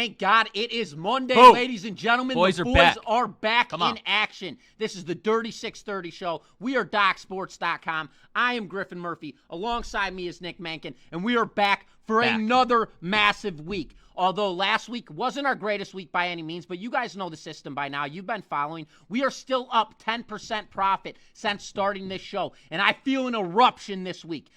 Thank God it is Monday, Boom. ladies and gentlemen. Boys the are boys back. are back Come in on. action. This is the Dirty 630 show. We are DocSports.com. I am Griffin Murphy. Alongside me is Nick Menken, and we are back for another massive week. Although last week wasn't our greatest week by any means, but you guys know the system by now. You've been following. We are still up 10% profit since starting this show, and I feel an eruption this week.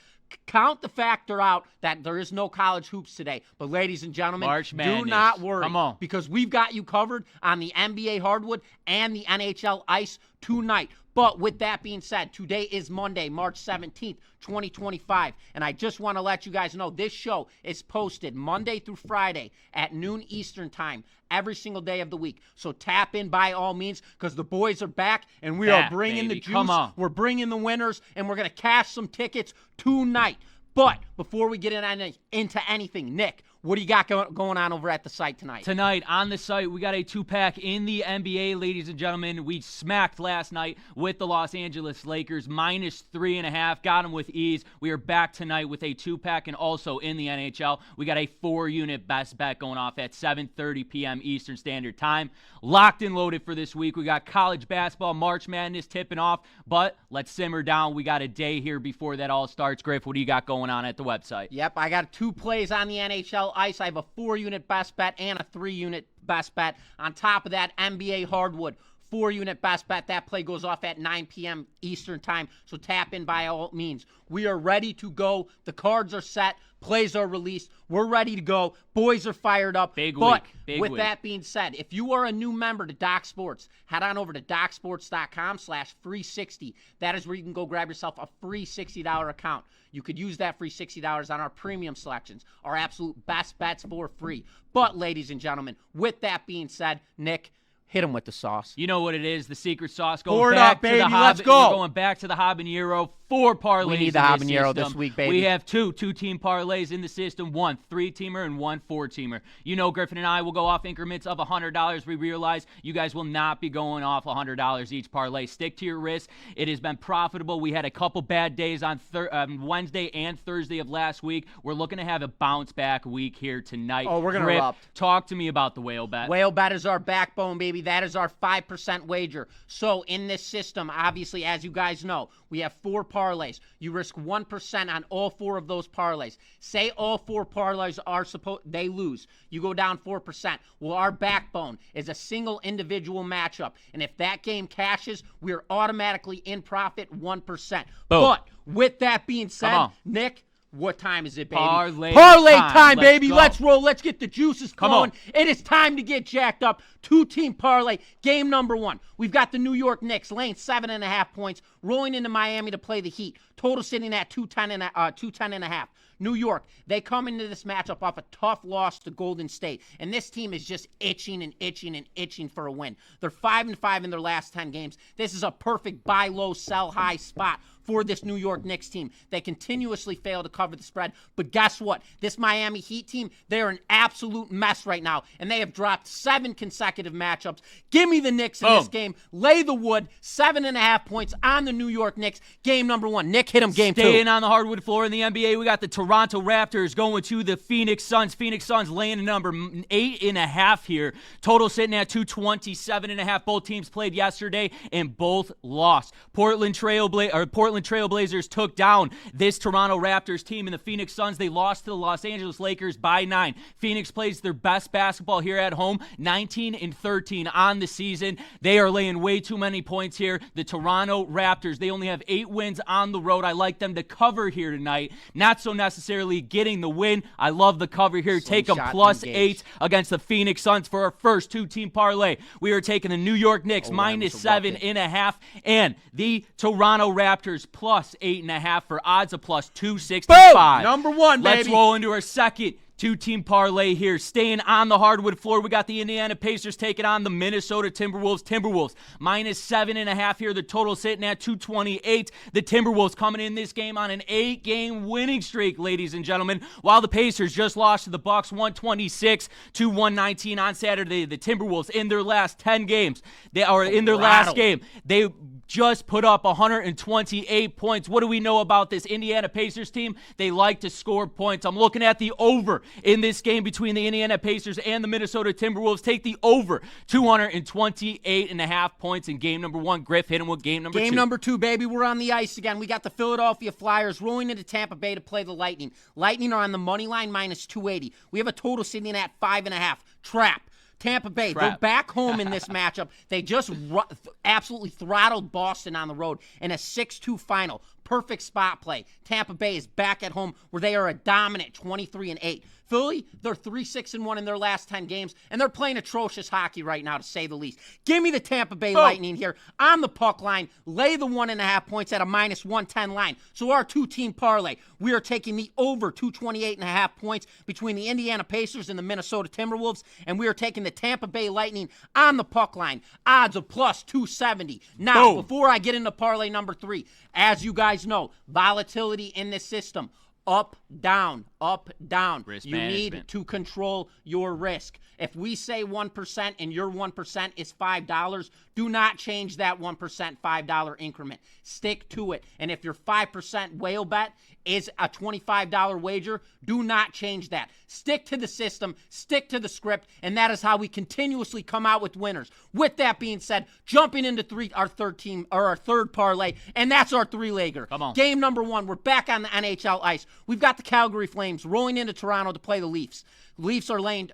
Count the factor out that there is no college hoops today. But ladies and gentlemen, March Madness. do not worry. Come on. Because we've got you covered on the NBA hardwood and the NHL ice tonight. But with that being said, today is Monday, March 17th, 2025. And I just want to let you guys know this show is posted Monday through Friday at noon Eastern time every single day of the week. So tap in by all means because the boys are back and we are bringing the juice. Come on. We're bringing the winners and we're going to cash some tickets tonight. But before we get into anything, Nick, what do you got going on over at the site tonight? Tonight on the site, we got a two-pack in the NBA, ladies and gentlemen. We smacked last night with the Los Angeles Lakers, -3.5. Got them with ease. We are back tonight with a two-pack, and also in the NHL, we got a 4-unit best bet going off at 7:30 p.m. Eastern Standard Time. Locked and loaded for this week. We got college basketball, March Madness tipping off, but let's simmer down. We got a day here before that all starts. Griff, what do you got going on at the website? Yep, I got 2 plays on the NHL ice. I have a 4-unit best bet and a 3-unit best bet. On top of that, NBA hardwood, 4-unit best bet. That play goes off at 9 p.m. Eastern time, so tap in by all means. We are ready to go. The cards are set. Plays are released. We're ready to go. Boys are fired up. Big but week. with that being said, if you are a new member to Doc Sports, head on over to DocSports.com/free60. That is where you can go grab yourself a free $60 account. You could use that free $60 on our premium selections, our absolute best bets for free. But, ladies and gentlemen, with that being said, Nick, hit him with the sauce. You know what it is, the secret sauce. Pour it up, baby. Let's go. We're going back to the habanero. 4 parlays. We need the habanero this week, baby. We have two-team parlays in the system, 1 3-teamer and 1 4-teamer. You know, Griffin and I will go off increments of $100. We realize you guys will not be going off $100 each parlay. Stick to your wrist. It has been profitable. We had a couple bad days on Wednesday and Thursday of last week. We're looking to have a bounce-back week here tonight. Oh, we're going to erupt. Talk to me about the whale bet. Whale bet is our backbone, baby. That is our 5% wager. So in this system, obviously, as you guys know, we have 4 parlays. You risk 1% on all 4 of those parlays. Say all 4 parlays they lose. You go down 4%. Well, our backbone is a single individual matchup. And if that game cashes, we're automatically in profit 1%. Boom. But with that being said, Nick, what time is it, baby? Parlay time, baby. Go. Let's roll. Let's get the juices flowing. It is time to get jacked up. 2-team parlay. Game number 1. We've got the New York Knicks laying 7.5 points, rolling into Miami to play the Heat. Total sitting at 210.5. New York, they come into this matchup off a tough loss to Golden State, and this team is just itching and itching and itching for a win. They're 5-5 in their last 10 games. This is a perfect buy low, sell high spot for this New York Knicks team. They continuously fail to cover the spread, but guess what? This Miami Heat team, they are an absolute mess right now, and they have dropped 7 consecutive matchups. Give me the Knicks in this game. Lay the wood. 7.5 points on the New York Knicks. Game number 1. Nick, hit him. Game 2. Staying on the hardwood floor in the NBA, we got the Toronto Raptors going to the Phoenix Suns. Phoenix Suns laying a number 8.5 here. Total sitting at 227.5. Both teams played yesterday and both lost. Portland Trailblazers took down this Toronto Raptors team, and the Phoenix Suns, they lost to the Los Angeles Lakers by 9. Phoenix plays their best basketball here at home, 19-13 on the season. They are laying way too many points here. The Toronto Raptors, they only have 8 wins on the road. I like them to cover here tonight. Not so necessarily getting the win. I love the cover here. Take them +8 against the Phoenix Suns for our first 2-team parlay. We are taking the New York Knicks -7.5 and the Toronto Raptors +8.5 for odds of +265. Boom! Number 1, baby. Let's roll into our second 2-team parlay here. Staying on the hardwood floor, we got the Indiana Pacers taking on the Minnesota Timberwolves. Timberwolves -7.5 here. The total sitting at 228. The Timberwolves coming in this game on an 8-game winning streak, ladies and gentlemen, while the Pacers just lost to the Bucks 126-119 on Saturday. The Timberwolves in their last 10 games, they are in their last game, they just put up 128 points. What do we know about this Indiana Pacers team? They like to score points. I'm looking at the over in this game between the Indiana Pacers and the Minnesota Timberwolves. Take the over 228.5 points in game number 1. Griff, hit him with game number 2. Game number 2, baby. We're on the ice again. We got the Philadelphia Flyers rolling into Tampa Bay to play the Lightning. Lightning are on the money line minus 280. We have a total sitting at 5.5. Trap. Tampa Bay, they're back home in this matchup. They just absolutely throttled Boston on the road in a 6-2 final. Perfect spot play. Tampa Bay is back at home where they are a dominant 23-8. Philly, they're 3-6-1 in their last 10 games, and they're playing atrocious hockey right now, to say the least. Give me the Tampa Bay Lightning here on the puck line. Lay the 1.5 points at a minus 110 line. So our two-team parlay, we are taking the over 228.5 points between the Indiana Pacers and the Minnesota Timberwolves, and we are taking the Tampa Bay Lightning on the puck line. Odds of plus 270. Now, before I get into parlay number 3, as you guys know, volatility in this system. Up, down, up, down. Risk you management. need to control your risk. If we say 1% and your 1% is $5, do not change that 1% $5 increment. Stick to it. And if your 5% whale bet is a $25 wager, do not change that. Stick to the system, stick to the script, and that is how we continuously come out with winners. With that being said, jumping into our third parlay, and that's our 3-legger. Come on. Game number 1, we're back on the NHL ice. We've got the Calgary Flames rolling into Toronto to play the Leafs. Leafs are laying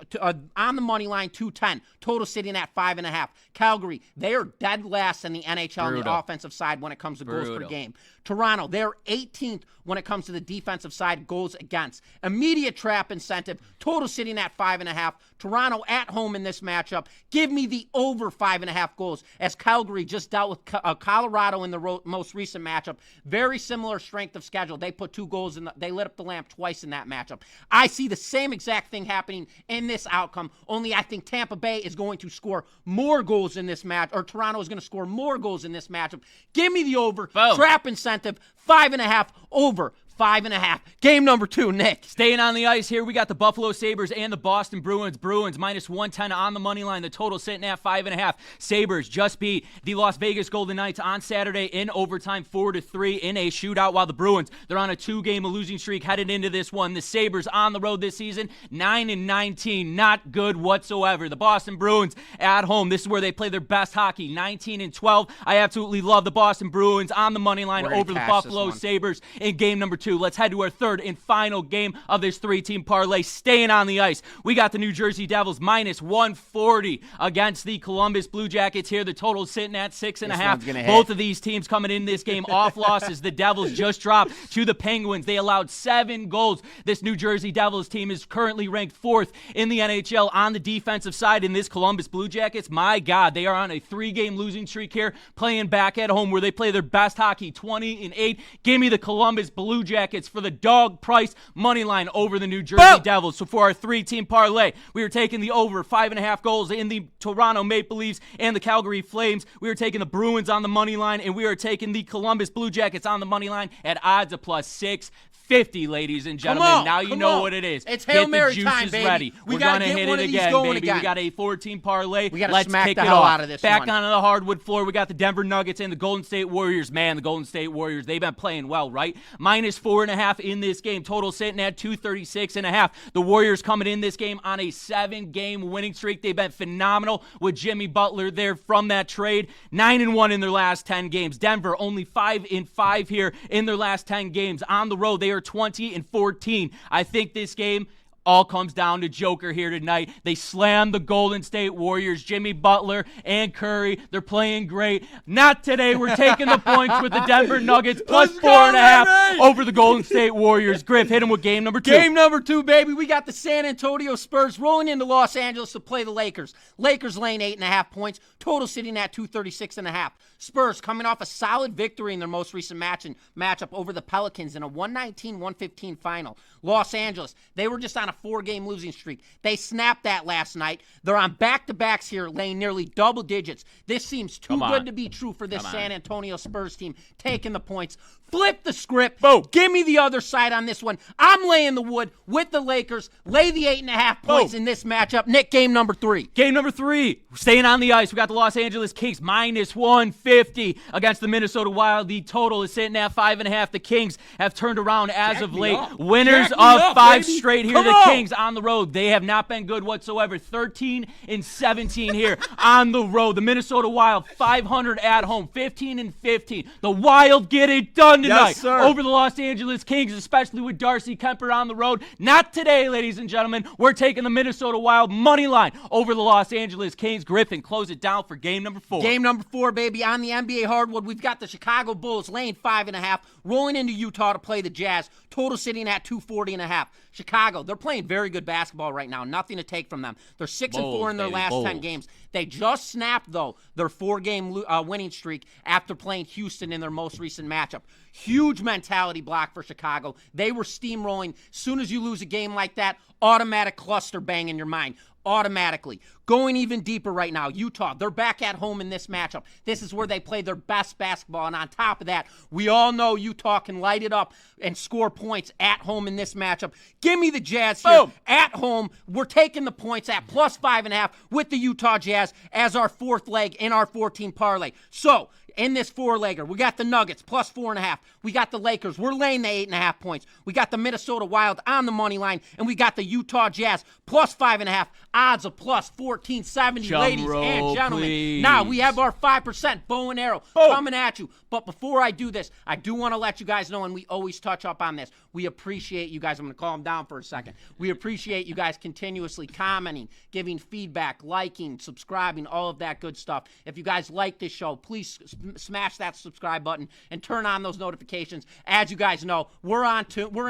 on the money line 210. Total sitting at 5.5. Calgary, they are dead last in the NHL on the offensive side when it comes to goals per game. Toronto, they're 18th when it comes to the defensive side goals against. Immediate trap incentive. Total sitting at 5.5. Toronto at home in this matchup. Give me the over 5.5 goals, as Calgary just dealt with Colorado in the most recent matchup. Very similar strength of schedule. They put 2 goals in. They lit up the lamp twice in that matchup. I see the same exact thing happening in this outcome, only I think Tampa Bay is going to score more goals in this match, or Toronto is going to score more goals in this matchup. Give me the over. Trap incentive, 5.5 over. 5.5. Game number 2, Nick. Staying on the ice here, we got the Buffalo Sabres and the Boston Bruins. Bruins minus 110 on the money line. The total sitting at 5.5. Sabres just beat the Las Vegas Golden Knights on Saturday in overtime 4-3 in a shootout, while the Bruins, they're on a 2-game losing streak headed into this one. The Sabres on the road this season, 9-19. Not good whatsoever. The Boston Bruins at home, this is where they play their best hockey, 19-12. I absolutely love the Boston Bruins on the money line over the Buffalo Sabres in game number 2. Let's head to our third and final game of this 3-team parlay. Staying on the ice, we got the New Jersey Devils minus 140 against the Columbus Blue Jackets here. The total sitting at 6.5. Both of these teams coming in this game off losses. The Devils just dropped to the Penguins. They allowed 7 goals. This New Jersey Devils team is currently ranked 4th in the NHL on the defensive side. In this Columbus Blue Jackets, my God, they are on a 3-game losing streak here, playing back at home where they play their best hockey, 20-8. Give me the Columbus Blue Jackets for the dog price money line over the New Jersey Devils. So for our 3-team parlay, we are taking the over 5.5 goals in the Toronto Maple Leafs and the Calgary Flames. We are taking the Bruins on the money line, and we are taking the Columbus Blue Jackets on the money line at odds of plus 650, ladies and gentlemen. Now you know what it is. It's Hail Mary time, baby. Get the juices ready. We're going to hit it again, baby. We got a 4-team parlay. We got to smack the hell out of this Back one. onto the hardwood floor, we got the Denver Nuggets and the Golden State Warriors. Man, the Golden State Warriors, they've been playing well, right? Minus 4.5 in this game. Total sitting at 236.5. The Warriors coming in this game on a 7-game winning streak. They've been phenomenal with Jimmy Butler there from that trade. 9-1 in their last 10 games. Denver only 5-5 here in their last 10 games. On the road, they are 20-14. I think this game all comes down to Joker here tonight. They slammed the Golden State Warriors. Jimmy Butler and Curry, they're playing great. Not today. We're taking the points with the Denver Nuggets plus 4.5 over the Golden State Warriors. Griff, hit him with game number 2. Game number 2, baby. We got the San Antonio Spurs rolling into Los Angeles to play the Lakers. Lakers laying 8.5 points. Total sitting at 236.5. Spurs coming off a solid victory in their most recent matchup over the Pelicans in a 119-115 final. Los Angeles, they were just on a a 4-game losing streak. They snapped that last night. They're on back-to-backs here, laying nearly double digits. This seems too good to be true for this San Antonio Spurs team, taking the points. Flip the script. Boom. Give me the other side on this one. I'm laying the wood with the Lakers. Lay the 8.5 points in this matchup. Nick, game number 3. Game number 3. Staying on the ice, we got the Los Angeles Kings minus 150 against the Minnesota Wild. The total is sitting at 5.5. The Kings have turned around as of late. Winners of 5 straight here. The Kings on the road. They have not been good whatsoever. 13-17 here on the road. The Minnesota Wild 500 at home. 15-15. The Wild get it done tonight over the Los Angeles Kings, especially with Darcy Kemper on the road. Not today, ladies and gentlemen. We're taking the Minnesota Wild money line over the Los Angeles Kings. Griffin, close it down for game number 4. Game number 4, baby. On the NBA hardwood, we've got the Chicago Bulls laying 5.5, rolling into Utah to play the Jazz. Total sitting at 240.5. Chicago, they're playing very good basketball right now. Nothing to take from them. They're 6-4 in their last 10 games. They just snapped, though, their 4-game winning streak after playing Houston in their most recent matchup. Huge mentality block for Chicago. They were steamrolling. Soon as you lose a game like that, automatic cluster bang in your mind. Automatically. Going even deeper right now, Utah, they're back at home in this matchup. This is where they play their best basketball. And on top of that, we all know Utah can light it up and score points at home in this matchup. Give me the Jazz here at home. We're taking the points at plus 5.5 with the Utah Jazz as our 4th leg in our 14 parlay. So, in this 4-legger, we got the Nuggets plus 4.5. We got the Lakers. We're laying the 8.5 points. We got the Minnesota Wild on the money line, and we got the Utah Jazz plus 5.5. Odds of plus 1470, ladies and gentlemen. Please. Now we have our 5% bow and arrow coming at you. But before I do this, I do want to let you guys know, and we always touch up on this. We appreciate you guys. I'm going to calm down for a second. We appreciate you guys continuously commenting, giving feedback, liking, subscribing, all of that good stuff. If you guys like this show, please smash that subscribe button and turn on those notifications. As you guys know, we're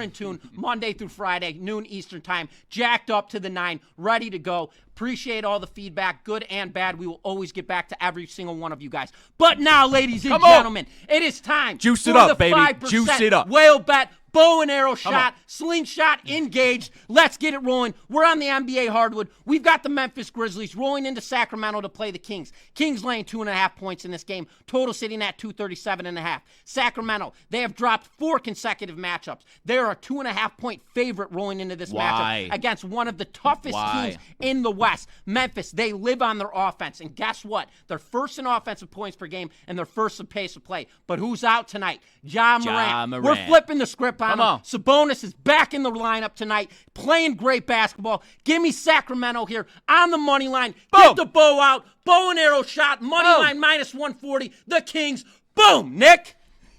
in tune Monday through Friday, noon Eastern time, jacked up to the 9, ready to go. Appreciate all the feedback, good and bad. We will always get back to every single one of you guys. But now, ladies and gentlemen, it is time Juice it for up, the baby. 5% Juice it up. whale bet. Bow and arrow shot, slingshot engaged. Let's get it rolling. We're on the NBA hardwood. We've got the Memphis Grizzlies rolling into Sacramento to play the Kings. Kings laying 2.5 points in this game. Total sitting at 237.5. Sacramento, they have dropped 4 consecutive matchups. They're a 2.5-point favorite rolling into this matchup against one of the toughest teams in the West. Memphis, they live on their offense. And guess what? They're first in offensive points per game, and they're first in pace of play. But who's out tonight? Ja Morant. We're flipping the script on him. Sabonis is back in the lineup tonight, playing great basketball. Give me Sacramento here on the money line. Get the bow out. Bow and arrow shot. Money line minus 140. The Kings. Boom, Nick.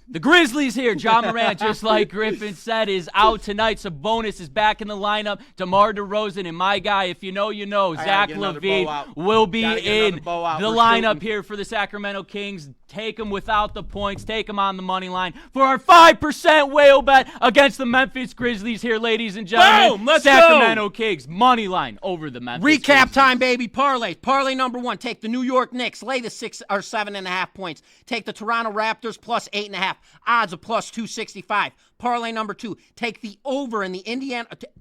The Grizzlies here. Ja Morant, just like Griffin said, is out tonight. Sabonis is back in the lineup. DeMar DeRozan and my guy, if you know, you know, Zach LaVine will be in the lineup here for the Sacramento Kings. Take them without the points. Take them on the money line for our 5% whale bet against the Memphis Grizzlies here, ladies and gentlemen. Boom, let's Sacramento Kings, money line over the Memphis Recap Grizzlies. time, baby. Parlays. Parlay number 1. Take the New York Knicks. Lay the 6 or 7.5 points. Take the Toronto Raptors plus 8.5. Odds of plus 265. Parlay number 2, take the over in the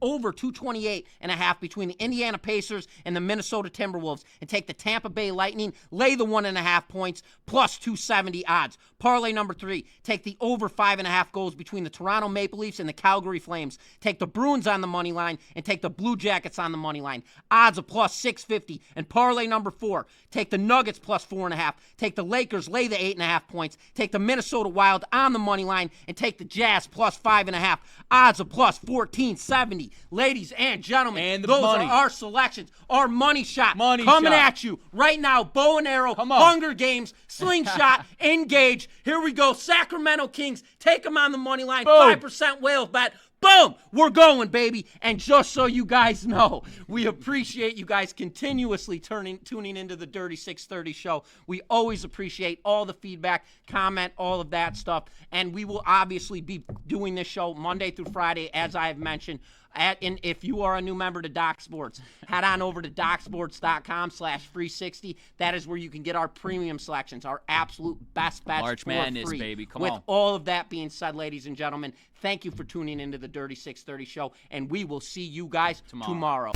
over 228.5 between the Indiana Pacers and the Minnesota Timberwolves, and take the Tampa Bay Lightning, lay the 1.5 points, plus 270 odds. Parlay number 3, take the over 5.5 goals between the Toronto Maple Leafs and the Calgary Flames. Take the Bruins on the money line, and take the Blue Jackets on the money line. Odds of plus 650. And parlay number 4, take the Nuggets plus 4.5. Take the Lakers, lay the 8.5 points. Take the Minnesota Wild on the money line, and take the Jazz plus 5.5. Odds of plus 1470. Ladies and gentlemen, and those money. are our selections. Our money shot coming at you right now. Bow and arrow, Hunger Games, slingshot, engage. Here we go. Sacramento Kings, take them on the money line. 5% whale bet. Boom! We're going, baby. And just so you guys know, we appreciate you guys continuously tuning into the Dirty 630 show. We always appreciate all the feedback, comment, all of that stuff. And we will obviously be doing this show Monday through Friday, as I have mentioned. And if you are a new member to Doc Sports, head on over to docsports.com/free60. That is where you can get our premium selections, our absolute best bets March for Madness, free. baby. Come With on. all of that being said, ladies and gentlemen, thank you for tuning into the Dirty 630 show, and we will see you guys tomorrow.